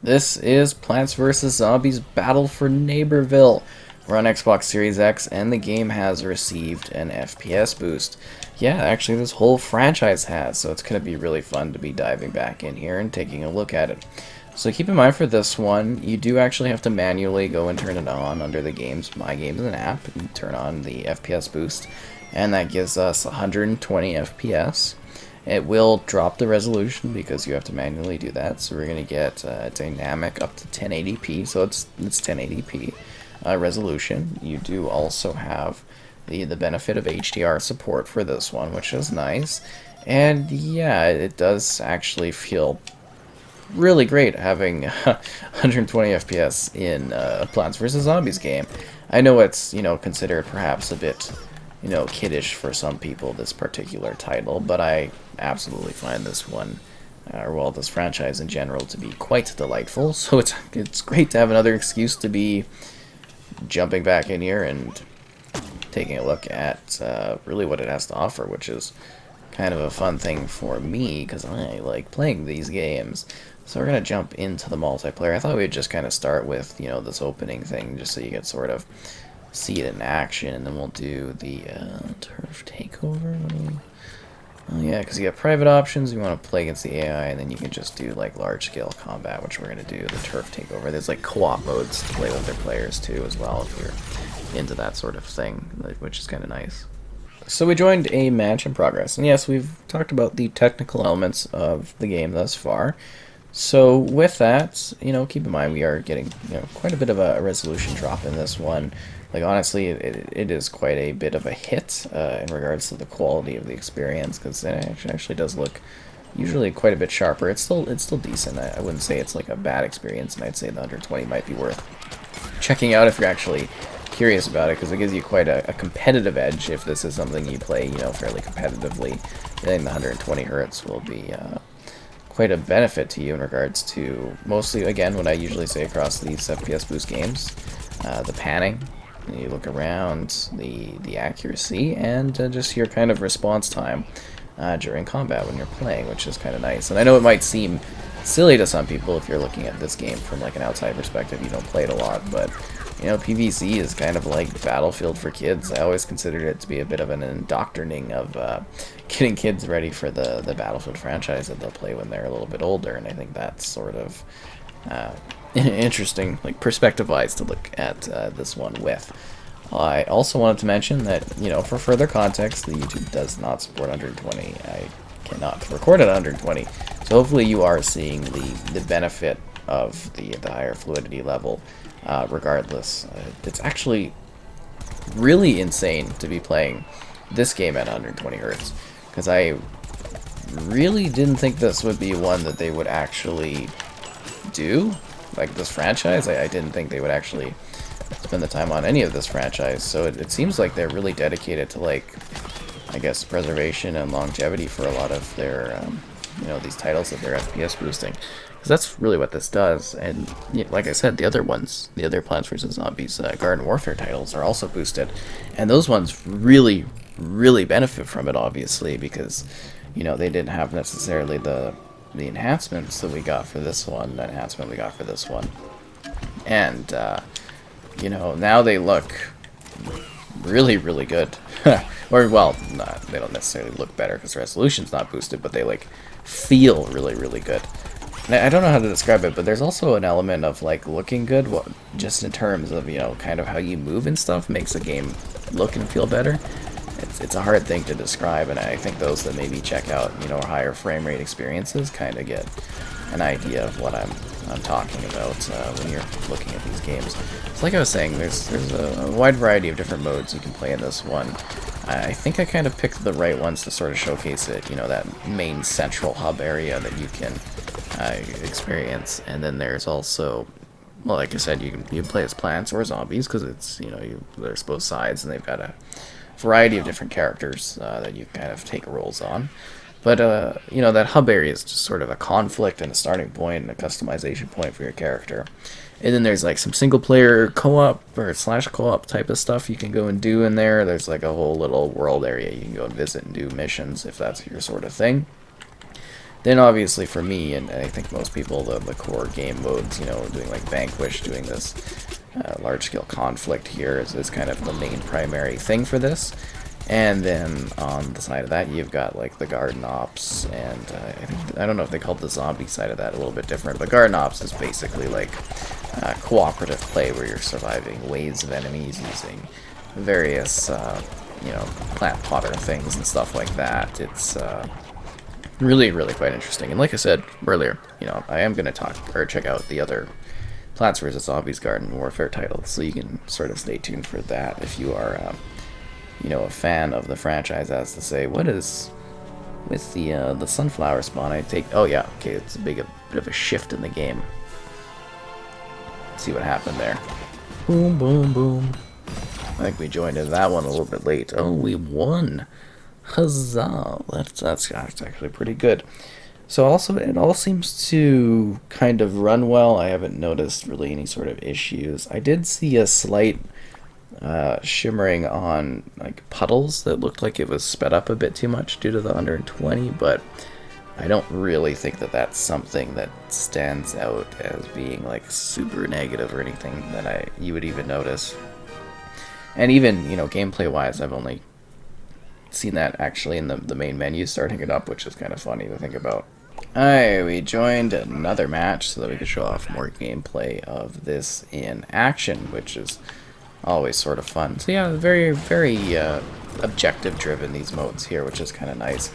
This is Plants vs. Zombies Battle for Neighborville. We're on Xbox Series X, and the game has received an FPS boost. Yeah, actually, this whole franchise has, so it's going to be really fun to be diving back in here and taking a look at it. So keep in mind for this one, you do actually have to manually go and turn it on under the game's My Games and app and turn on the FPS boost, and that gives us 120 FPS. It will drop the resolution because you have to manually do that. So we're going to get dynamic up to 1080p. So it's 1080p resolution. You do also have the benefit of HDR support for this one, which is nice. And yeah, it does actually feel really great having 120 FPS in a Plants vs. Zombies game. I know it's, considered perhaps a bit, kiddish for some people, this particular title, but I absolutely find this one, or well, this franchise in general, to be quite delightful. So it's great to have another excuse to be jumping back in here and taking a look at really what it has to offer, which is kind of a fun thing for me because I like playing these games. So we're gonna jump into the multiplayer. I thought we'd just kind of start with this opening thing, just so you could sort of see it in action, and then we'll do the turf takeover. Oh yeah, because you have private options. You want to play against the AI, and then you can just do like large-scale combat, which we're gonna do the turf takeover. There's like co-op modes to play with their players too, as well, if you're into that sort of thing, which is kind of nice. So we joined a match in progress, and yes, we've talked about the technical elements of the game thus far. So with that, keep in mind we are getting quite a bit of a resolution drop in this one. Like honestly, it is quite a bit of a hit in regards to the quality of the experience, because it actually does look usually quite a bit sharper. It's still decent. I wouldn't say it's like a bad experience, and I'd say the under 20 might be worth checking out if you're actually curious about it, because it gives you quite a competitive edge if this is something you play fairly competitively. I think the 120 hertz will be quite a benefit to you in regards to mostly, again, what I usually say across these FPS boost games, the panning. You look around, the accuracy, and just your kind of response time during combat when you're playing, which is kind of nice. And I know it might seem silly to some people if you're looking at this game from like an outside perspective. You don't play it a lot, but PvZ is kind of like Battlefield for kids. I always considered it to be a bit of an indoctrinating of getting kids ready for the Battlefield franchise that they'll play when they're a little bit older, and I think that's sort of interesting, like perspective-wise, to look at this one with. I also wanted to mention that, for further context, the YouTube does not support 120. I cannot record at 120, so hopefully you are seeing the benefit of the higher fluidity level. Regardless, it's actually really insane to be playing this game at 120 hertz, because I really didn't think this would be one that they would actually do, like this franchise. I didn't think they would actually spend the time on any of this franchise, so it seems like they're really dedicated to, like, I guess, preservation and longevity for a lot of their these titles that they're FPS boosting, because that's really what this does. And like I said, the other Plants vs. Zombies Garden Warfare titles are also boosted, and those ones really benefit from it, obviously, because they didn't have necessarily the enhancements that we got for this one, and now they look really good. Or, well, they don't necessarily look better because the resolution's not boosted, but they like feel really good. And I don't know how to describe it, but there's also an element of like looking good, just in terms of kind of how you move and stuff makes the game look and feel better. It's a hard thing to describe, and I think those that maybe check out higher frame rate experiences kind of get an idea of what I'm talking about when you're looking at these games. So like I was saying, there's a wide variety of different modes you can play in this one. I think I kind of picked the right ones to sort of showcase it, that main central hub area that you can experience. And then there's also, well, like I said, you can play as plants or zombies, because it's, there's both sides, and they've got a variety of different characters that you kind of take roles on. But, that hub area is just sort of a conflict and a starting point and a customization point for your character. And then there's like some single player co-op or slash co-op type of stuff you can go and do in there. There's like a whole little world area you can go and visit and do missions if that's your sort of thing. Then obviously for me, and I think most people, the core game modes, doing like Vanquish, doing this large-scale conflict here is kind of the main primary thing for this. And then on the side of that, you've got like the garden ops, and I don't know if they called the zombie side of that a little bit different, but garden ops is basically like cooperative play where you're surviving waves of enemies using various, plant potter things and stuff like that. It's really, really quite interesting. And like I said earlier, I am going to check out the other Plants vs. Zombies Garden Warfare titles, so you can sort of stay tuned for that if you are, a fan of the franchise. As to say, what is with the sunflower spawn? Oh yeah, okay, it's a bit of a shift in the game. Let's see what happened there. Boom, boom, boom. I think we joined in that one a little bit late. Oh, we won! Huzzah! That's actually pretty good. So also, it all seems to kind of run well. I haven't noticed really any sort of issues. I did see a slight shimmering on like puddles that looked like it was sped up a bit too much due to the 120, but I don't really think that that's something that stands out as being like super negative or anything that you would even notice. And even, gameplay wise, I've only seen that actually in the main menu starting it up, which is kind of funny to think about. Alright, we joined another match so that we could show off more gameplay of this in action, which is always sort of fun. So yeah, very, very objective driven, these modes here, which is kind of nice.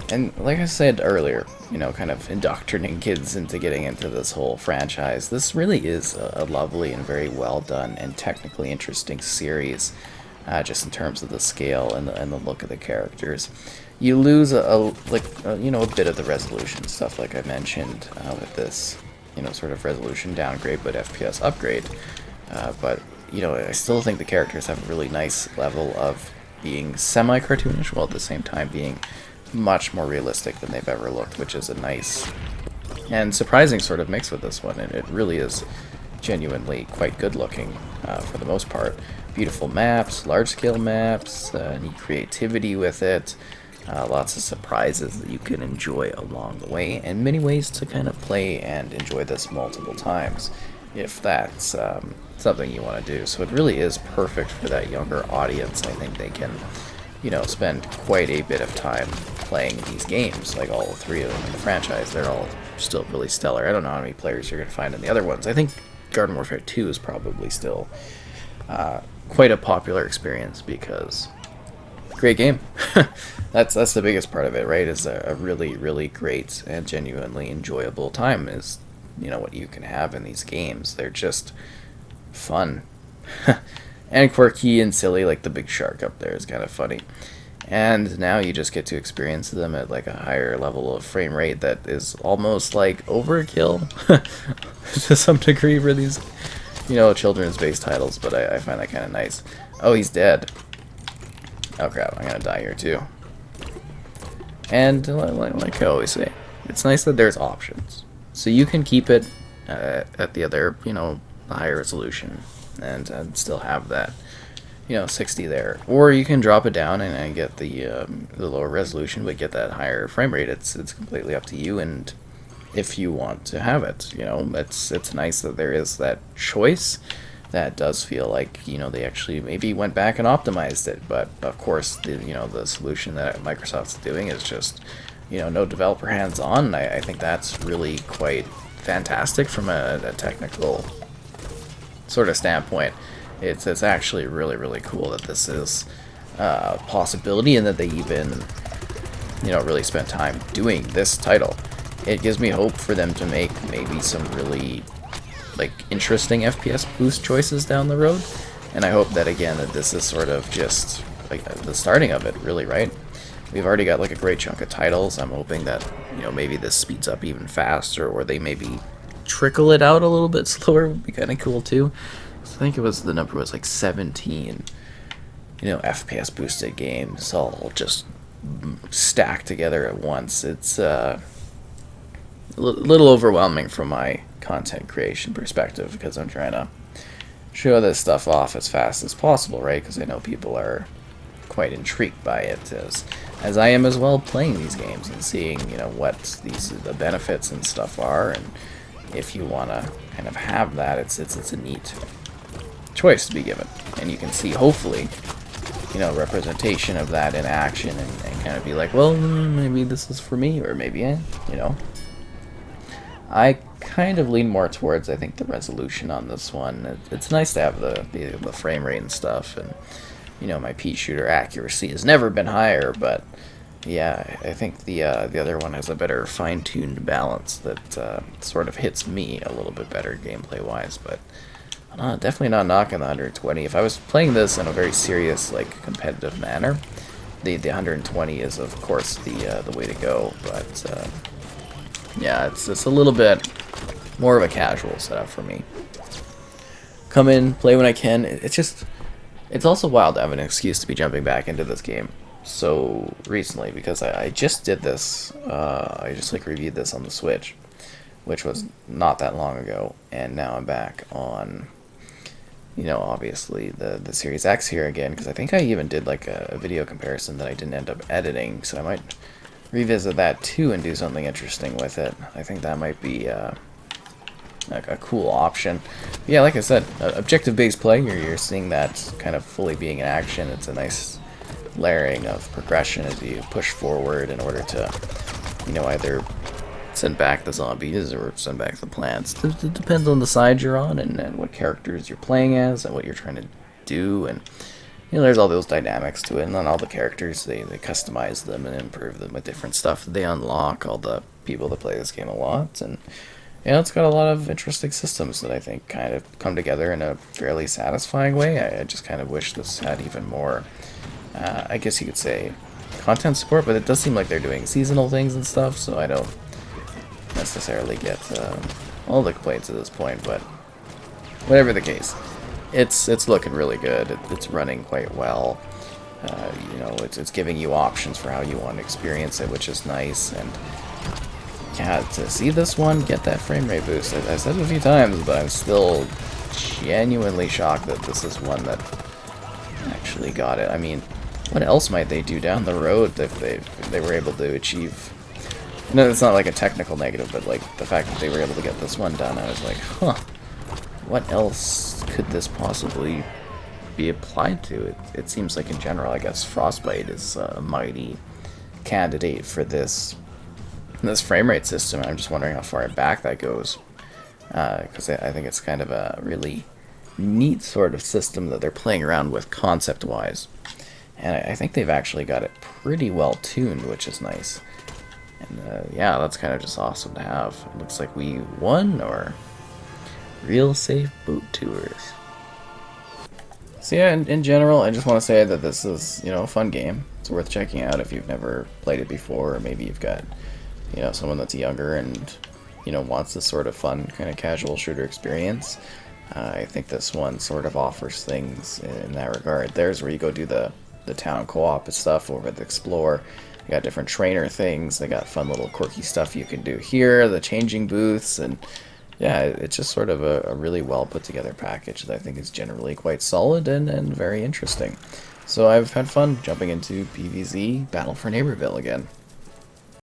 And like I said earlier, kind of indoctrinating kids into getting into this whole franchise. This really is a lovely and very well done and technically interesting series, just in terms of the scale and the look of the characters. You lose a bit of the resolution stuff, like I mentioned, with this, sort of resolution downgrade but FPS upgrade. But I still think the characters have a really nice level of being semi-cartoonish while at the same time being much more realistic than they've ever looked, which is a nice and surprising sort of mix with this one, and it really is genuinely quite good looking for the most part. Beautiful maps, large-scale maps, neat creativity with it, lots of surprises that you can enjoy along the way, and many ways to kind of play and enjoy this multiple times if that's something you want to do. So it really is perfect for that younger audience. I think they can spend quite a bit of time playing these games, like all three of them in the franchise. They're all still really stellar. I don't know how many players you're going to find in the other ones. I think Garden Warfare 2 is probably still quite a popular experience because great game. That's the biggest part of it, right? Is a really, really great and genuinely enjoyable time is, what you can have in these games. They're just fun. And quirky and silly, like the big shark up there is kind of funny. And now you just get to experience them at like a higher level of frame rate that is almost like overkill to some degree for these, children's based titles, but I find that kind of nice. Oh, he's dead. Oh crap, I'm gonna die here too. And like I always say, it's nice that there's options. So you can keep it at the other, the higher resolution and still have that, 60 there. Or you can drop it down and get the lower resolution but get that higher frame rate. It's completely up to you, and if you want to have it, it's nice that there is that choice. That does feel like, they actually maybe went back and optimized it, but of course, the solution that Microsoft's doing is just, no developer hands-on. I think that's really quite fantastic from a technical sort of standpoint. It's actually really, really cool that this is a possibility and that they even, really spent time doing this title. It gives me hope for them to make maybe some really interesting FPS boost choices down the road, and I hope that again that this is sort of just like the starting of it, really, right? We've already got a great chunk of titles. I'm hoping that maybe this speeds up even faster, or they maybe trickle it out a little bit slower. Would be kind of cool too. So I think the number was like 17 FPS boosted games all just stacked together at once. It's a little overwhelming from my content creation perspective, because I'm trying to show this stuff off as fast as possible, right? Because I know people are quite intrigued by it, as I am as well, playing these games and seeing, you know, what the benefits and stuff are, and if you want to kind of have that, it's a neat choice to be given, and you can see, hopefully, you know, representation of that in action, and kind of be like, well, maybe this is for me, or maybe, you know. I kind of lean more towards, I think, the resolution on this one. It's nice to have the frame rate and stuff, and, you know, my pea shooter accuracy has never been higher, but yeah, I think the other one has a better fine-tuned balance that sort of hits me a little bit better gameplay-wise, but definitely not knocking the 120. If I was playing this in a very serious, like, competitive manner, the 120 is, of course, the way to go, but yeah, it's a little bit more of a casual setup for me. Come in, play when I can. It's also wild to have an excuse to be jumping back into this game so recently, because I just did this. I just like reviewed this on the Switch, which was not that long ago, and now I'm back on, you know, obviously the Series X here again, because I think I even did like a video comparison that I didn't end up editing, so I might revisit that too and do something interesting with it. I think that might be like a cool option. But yeah, like I said, objective-based play, you're seeing that kind of fully being in action. It's a nice layering of progression as you push forward in order to, you know, either send back the zombies or send back the plants. It depends on the side you're on and what characters you're playing as and what you're trying to do, and you know, there's all those dynamics to it, and then all the characters, they customize them and improve them with different stuff that they unlock, all the people that play this game a lot, and you know, it's got a lot of interesting systems that I think kind of come together in a fairly satisfying way. I just kind of wish this had even more, I guess you could say, content support, but it does seem like they're doing seasonal things and stuff, so I don't necessarily get all the complaints at this point, but whatever the case, it's looking really good. It's running quite well. You know, it's giving you options for how you want to experience it, which is nice. And yeah, to see this one get that frame rate boost, I've said it a few times, but I'm still genuinely shocked that this is one that actually got it. I mean, what else might they do down the road if they were able to achieve? No, it's not like a technical negative, but like the fact that they were able to get this one done, I was like, huh. What else could this possibly be applied to? It seems like in general, I guess Frostbite is a mighty candidate for this frame rate system. I'm just wondering how far back that goes, because I think it's kind of a really neat sort of system that they're playing around with concept-wise, and I think they've actually got it pretty well tuned, which is nice. And yeah, that's kind of just awesome to have. It looks like we won, or real safe boot tours. So yeah, in general, I just want to say that this is, you know, a fun game. It's worth checking out if you've never played it before, or maybe you've got, you know, someone that's younger and, you know, wants this sort of fun kind of casual shooter experience. I think this one sort of offers things in that regard. There's where you go do the town co-op and stuff over at the Explore. You got different trainer things. They got fun little quirky stuff you can do here, the changing booths, and yeah, it's just sort of a really well put together package that I think is generally quite solid and very interesting. So I've had fun jumping into PvZ Battle for Neighborville again.